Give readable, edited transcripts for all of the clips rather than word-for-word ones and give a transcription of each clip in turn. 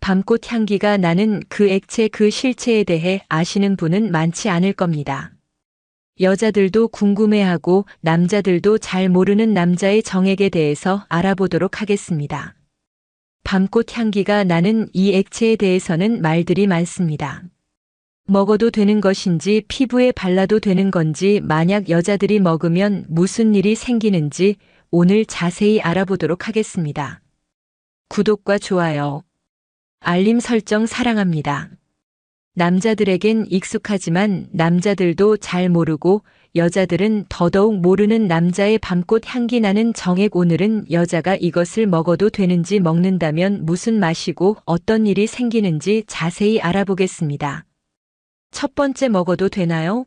밤꽃 향기가 나는 그 액체 그 실체에 대해 아시는 분은 많지 않을 겁니다. 여자들도 궁금해하고 남자들도 잘 모르는 남자의 정액에 대해서 알아보도록 하겠습니다. 밤꽃 향기가 나는 이 액체에 대해서는 말들이 많습니다. 먹어도 되는 것인지 피부에 발라도 되는 건지 만약 여자들이 먹으면 무슨 일이 생기는지 오늘 자세히 알아보도록 하겠습니다. 구독과 좋아요, 알림 설정 사랑합니다. 남자들에겐 익숙하지만 남자들도 잘 모르고 여자들은 더더욱 모르는 남자의 밤꽃 향기 나는 정액. 오늘은 여자가 이것을 먹어도 되는지 먹는다면 무슨 맛이고 어떤 일이 생기는지 자세히 알아보겠습니다. 첫 번째, 먹어도 되나요?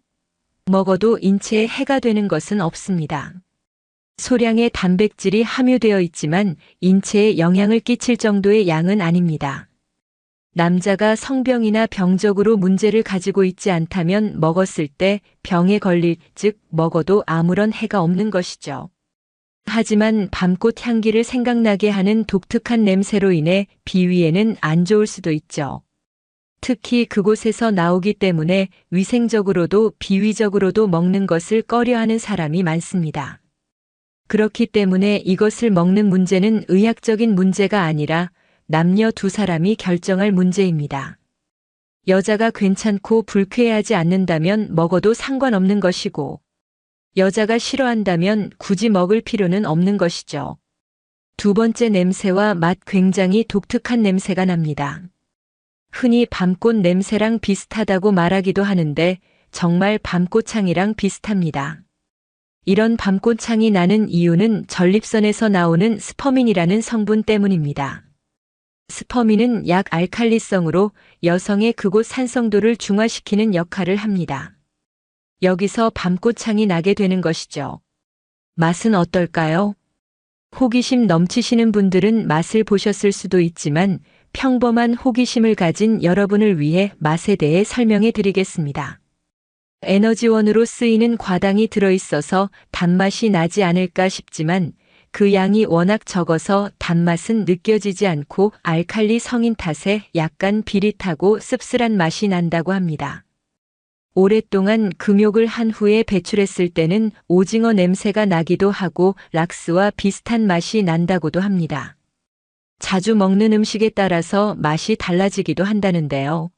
먹어도 인체에 해가 되는 것은 없습니다. 소량의 단백질이 함유되어 있지만 인체에 영향을 끼칠 정도의 양은 아닙니다. 남자가 성병이나 병적으로 문제를 가지고 있지 않다면 먹었을 때 병에 걸릴, 즉 먹어도 아무런 해가 없는 것이죠. 하지만 밤꽃 향기를 생각나게 하는 독특한 냄새로 인해 비위에는 안 좋을 수도 있죠. 특히 그곳에서 나오기 때문에 위생적으로도 비위적으로도 먹는 것을 꺼려하는 사람이 많습니다. 그렇기 때문에 이것을 먹는 문제는 의학적인 문제가 아니라 남녀 두 사람이 결정할 문제입니다. 여자가 괜찮고 불쾌해하지 않는다면 먹어도 상관없는 것이고, 여자가 싫어한다면 굳이 먹을 필요는 없는 것이죠. 두 번째, 냄새와 맛. 굉장히 독특한 냄새가 납니다. 흔히 밤꽃 냄새랑 비슷하다고 말하기도 하는데 정말 밤꽃향이랑 비슷합니다. 이런 밤꽃향이 나는 이유는 전립선에서 나오는 스퍼민이라는 성분 때문입니다. 스퍼민은 약 알칼리성으로 여성의 그곳 산성도를 중화시키는 역할을 합니다. 여기서 밤꽃향이 나게 되는 것이죠. 맛은 어떨까요? 호기심 넘치시는 분들은 맛을 보셨을 수도 있지만 평범한 호기심을 가진 여러분을 위해 맛에 대해 설명해 드리겠습니다. 에너지원으로 쓰이는 과당이 들어있어서 단맛이 나지 않을까 싶지만 그 양이 워낙 적어서 단맛은 느껴지지 않고 알칼리 성인 탓에 약간 비릿하고 씁쓸한 맛이 난다고 합니다. 오랫동안 금욕을 한 후에 배출했을 때는 오징어 냄새가 나기도 하고 락스와 비슷한 맛이 난다고도 합니다. 자주 먹는 음식에 따라서 맛이 달라지기도 한다는데요.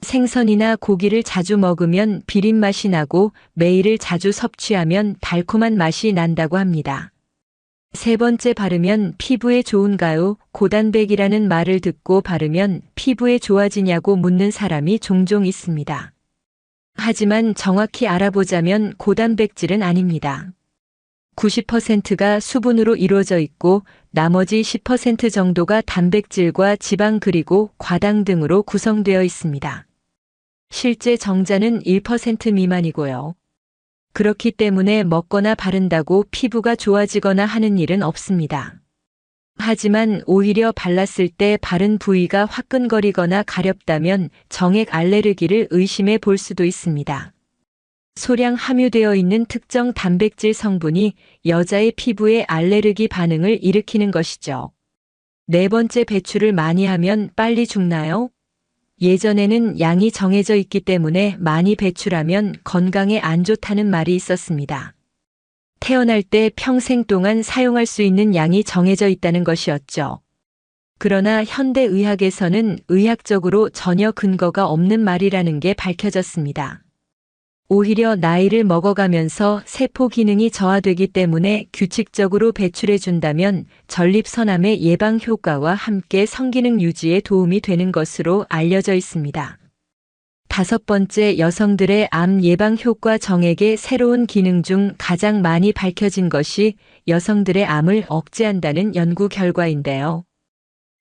생선이나 고기를 자주 먹으면 비린 맛이 나고 매일을 자주 섭취하면 달콤한 맛이 난다고 합니다. 세 번째, 바르면 피부에 좋은가요? 고단백이라는 말을 듣고 바르면 피부에 좋아지냐고 묻는 사람이 종종 있습니다. 하지만 정확히 알아보자면 고단백질은 아닙니다. 90%가 수분으로 이루어져 있고 나머지 10% 정도가 단백질과 지방 그리고 과당 등으로 구성되어 있습니다. 실제 정자는 1% 미만이고요. 그렇기 때문에 먹거나 바른다고 피부가 좋아지거나 하는 일은 없습니다. 하지만 오히려 발랐을 때 바른 부위가 화끈거리거나 가렵다면 정액 알레르기를 의심해 볼 수도 있습니다. 소량 함유되어 있는 특정 단백질 성분이 여자의 피부에 알레르기 반응을 일으키는 것이죠. 네 번째, 배출을 많이 하면 빨리 죽나요? 예전에는 양이 정해져 있기 때문에 많이 배출하면 건강에 안 좋다는 말이 있었습니다. 태어날 때 평생 동안 사용할 수 있는 양이 정해져 있다는 것이었죠. 그러나 현대의학에서는 의학적으로 전혀 근거가 없는 말이라는 게 밝혀졌습니다. 오히려 나이를 먹어가면서 세포 기능이 저하되기 때문에 규칙적으로 배출해준다면 전립선암의 예방 효과와 함께 성기능 유지에 도움이 되는 것으로 알려져 있습니다. 다섯 번째, 여성들의 암 예방 효과. 정액의 새로운 기능 중 가장 많이 밝혀진 것이 여성들의 암을 억제한다는 연구 결과인데요.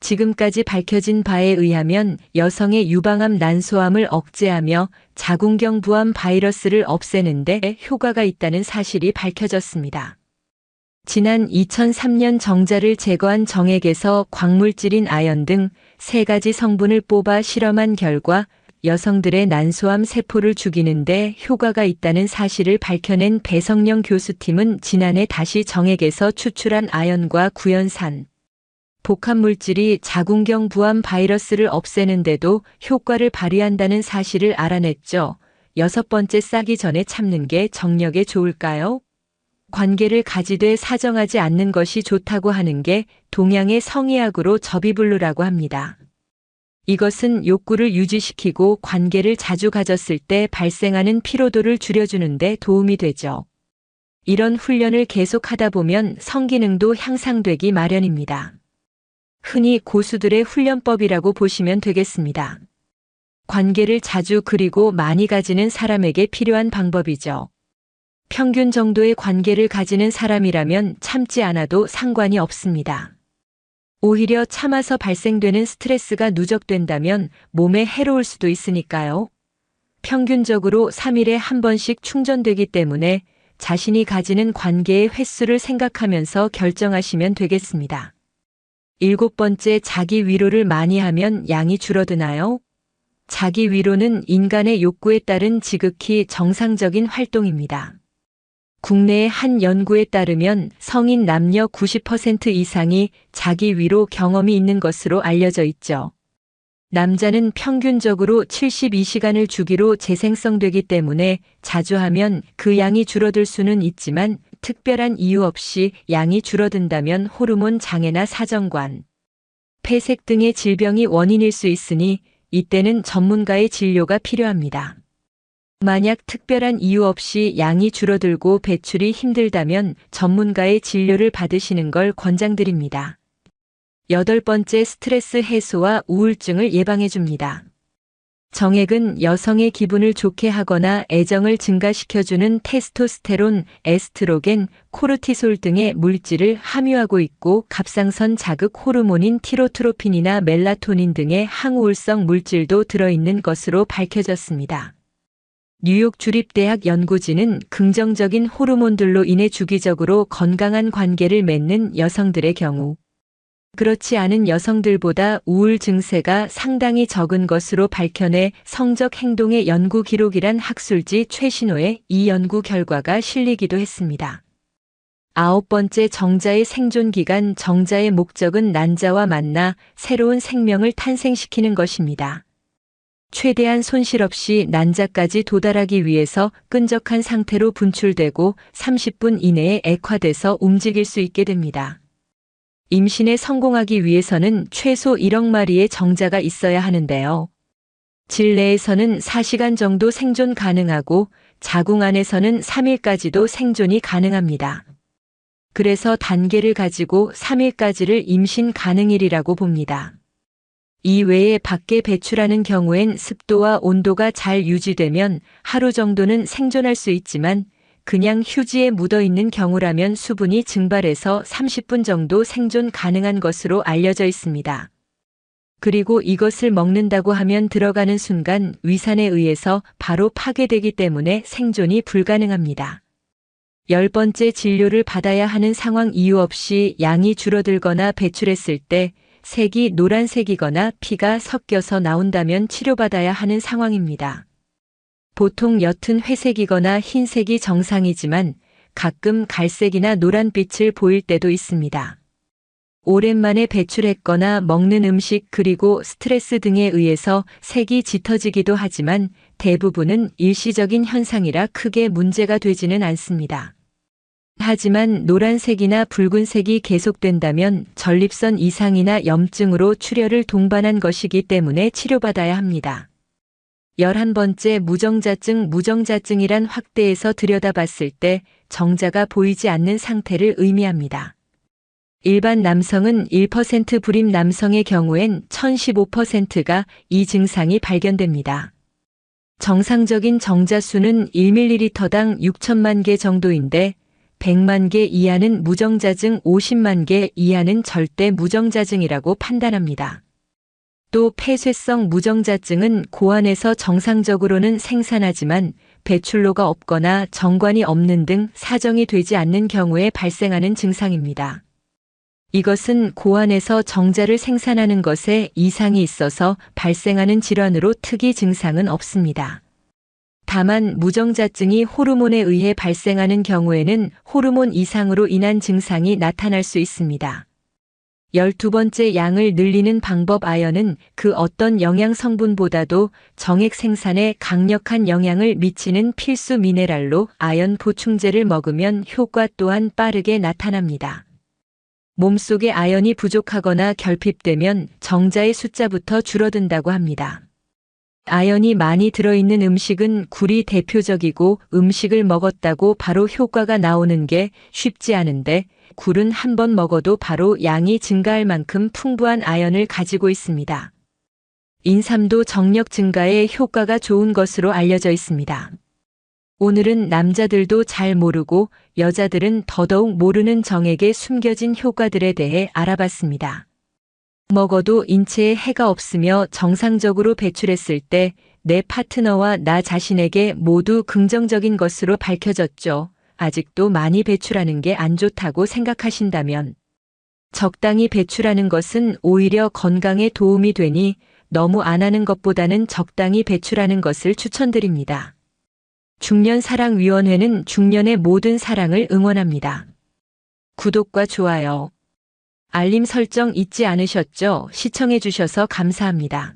지금까지 밝혀진 바에 의하면 여성의 유방암 난소암을 억제하며 자궁경 부암 바이러스를 없애는 데 효과가 있다는 사실이 밝혀졌습니다. 지난 2003년 정자를 제거한 정액에서 광물질인 아연 등 3가지 성분을 뽑아 실험한 결과 여성들의 난소암 세포를 죽이는데 효과가 있다는 사실을 밝혀낸 배성령 교수팀은 지난해 다시 정액에서 추출한 아연과 구연산, 복합물질이 자궁경 부암 바이러스를 없애는데도 효과를 발휘한다는 사실을 알아냈죠. 6번째, 싸기 전에 참는 게 정력에 좋을까요? 관계를 가지되 사정하지 않는 것이 좋다고 하는 게 동양의 성의학으로 접이불루라고 합니다. 이것은 욕구를 유지시키고 관계를 자주 가졌을 때 발생하는 피로도를 줄여주는 데 도움이 되죠. 이런 훈련을 계속하다 보면 성기능도 향상되기 마련입니다. 흔히 고수들의 훈련법이라고 보시면 되겠습니다. 관계를 자주 그리고 많이 가지는 사람에게 필요한 방법이죠. 평균 정도의 관계를 가지는 사람이라면 참지 않아도 상관이 없습니다. 오히려 참아서 발생되는 스트레스가 누적된다면 몸에 해로울 수도 있으니까요. 평균적으로 3일에 한 번씩 충전되기 때문에 자신이 가지는 관계의 횟수를 생각하면서 결정하시면 되겠습니다. 7번째, 자기 위로를 많이 하면 양이 줄어드나요? 자기 위로는 인간의 욕구에 따른 지극히 정상적인 활동입니다. 국내의 한 연구에 따르면 성인 남녀 90% 이상이 자기 위로 경험이 있는 것으로 알려져 있죠. 남자는 평균적으로 72시간을 주기로 재생성되기 때문에 자주 하면 그 양이 줄어들 수는 있지만 특별한 이유 없이 양이 줄어든다면 호르몬 장애나 사정관, 폐색 등의 질병이 원인일 수 있으니 이때는 전문가의 진료가 필요합니다. 만약 특별한 이유 없이 양이 줄어들고 배출이 힘들다면 전문가의 진료를 받으시는 걸 권장드립니다. 8번째, 스트레스 해소와 우울증을 예방해줍니다. 정액은 여성의 기분을 좋게 하거나 애정을 증가시켜주는 테스토스테론, 에스트로겐, 코르티솔 등의 물질을 함유하고 있고 갑상선 자극 호르몬인 티로트로핀이나 멜라토닌 등의 항우울성 물질도 들어있는 것으로 밝혀졌습니다. 뉴욕 주립대학 연구진은 긍정적인 호르몬들로 인해 주기적으로 건강한 관계를 맺는 여성들의 경우 그렇지 않은 여성들보다 우울 증세가 상당히 적은 것으로 밝혀내 성적 행동의 연구 기록이란 학술지 최신호에 이 연구 결과가 실리기도 했습니다. 9번째, 정자의 생존 기간. 정자의 목적은 난자와 만나 새로운 생명을 탄생시키는 것입니다. 최대한 손실 없이 난자까지 도달하기 위해서 끈적한 상태로 분출되고 30분 이내에 액화돼서 움직일 수 있게 됩니다. 임신에 성공하기 위해서는 최소 1억 마리의 정자가 있어야 하는데요. 질 내에서는 4시간 정도 생존 가능하고 자궁 안에서는 3일까지도 생존이 가능합니다. 그래서 단계를 가지고 3일까지를 임신 가능일이라고 봅니다. 이 외에 밖에 배출하는 경우엔 습도와 온도가 잘 유지되면 하루 정도는 생존할 수 있지만 그냥 휴지에 묻어있는 경우라면 수분이 증발해서 30분 정도 생존 가능한 것으로 알려져 있습니다. 그리고 이것을 먹는다고 하면 들어가는 순간 위산에 의해서 바로 파괴되기 때문에 생존이 불가능합니다. 10번째, 진료를 받아야 하는 상황. 이유 없이 양이 줄어들거나 배출했을 때 색이 노란색이거나 피가 섞여서 나온다면 치료받아야 하는 상황입니다. 보통 옅은 회색이거나 흰색이 정상이지만 가끔 갈색이나 노란빛을 보일 때도 있습니다. 오랜만에 배출했거나 먹는 음식 그리고 스트레스 등에 의해서 색이 짙어지기도 하지만 대부분은 일시적인 현상이라 크게 문제가 되지는 않습니다. 하지만 노란색이나 붉은색이 계속된다면 전립선 이상이나 염증으로 출혈을 동반한 것이기 때문에 치료받아야 합니다. 11번째, 무정자증. 무정자증이란 확대해서 들여다봤을 때 정자가 보이지 않는 상태를 의미합니다. 일반 남성은 1% 불임 남성의 경우엔 1015%가 이 증상이 발견됩니다. 정상적인 정자 수는 1ml당 6천만 개 정도인데 100만 개 이하는 무정자증, 50만 개 이하는 절대 무정자증이라고 판단합니다. 또 폐쇄성 무정자증은 고안에서 정상적으로는 생산하지만 배출로가 없거나 정관이 없는 등 사정이 되지 않는 경우에 발생하는 증상입니다. 이것은 고안에서 정자를 생산하는 것에 이상이 있어서 발생하는 질환으로 특이 증상은 없습니다. 다만 무정자증이 호르몬에 의해 발생하는 경우에는 호르몬 이상으로 인한 증상이 나타날 수 있습니다. 12번째, 양을 늘리는 방법. 아연은 그 어떤 영양 성분보다도 정액 생산에 강력한 영향을 미치는 필수 미네랄로 아연 보충제를 먹으면 효과 또한 빠르게 나타납니다. 몸속에 아연이 부족하거나 결핍되면 정자의 숫자부터 줄어든다고 합니다. 아연이 많이 들어있는 음식은 굴이 대표적이고 음식을 먹었다고 바로 효과가 나오는 게 쉽지 않은데 굴은 한 번 먹어도 바로 양이 증가할 만큼 풍부한 아연을 가지고 있습니다. 인삼도 정력 증가에 효과가 좋은 것으로 알려져 있습니다. 오늘은 남자들도 잘 모르고 여자들은 더더욱 모르는 정액에 숨겨진 효과들에 대해 알아봤습니다. 먹어도 인체에 해가 없으며 정상적으로 배출했을 때 내 파트너와 나 자신에게 모두 긍정적인 것으로 밝혀졌죠. 아직도 많이 배출하는 게 안 좋다고 생각하신다면 적당히 배출하는 것은 오히려 건강에 도움이 되니 너무 안 하는 것보다는 적당히 배출하는 것을 추천드립니다. 중년사랑위원회는 중년의 모든 사랑을 응원합니다. 구독과 좋아요, 알림 설정 잊지 않으셨죠? 시청해주셔서 감사합니다.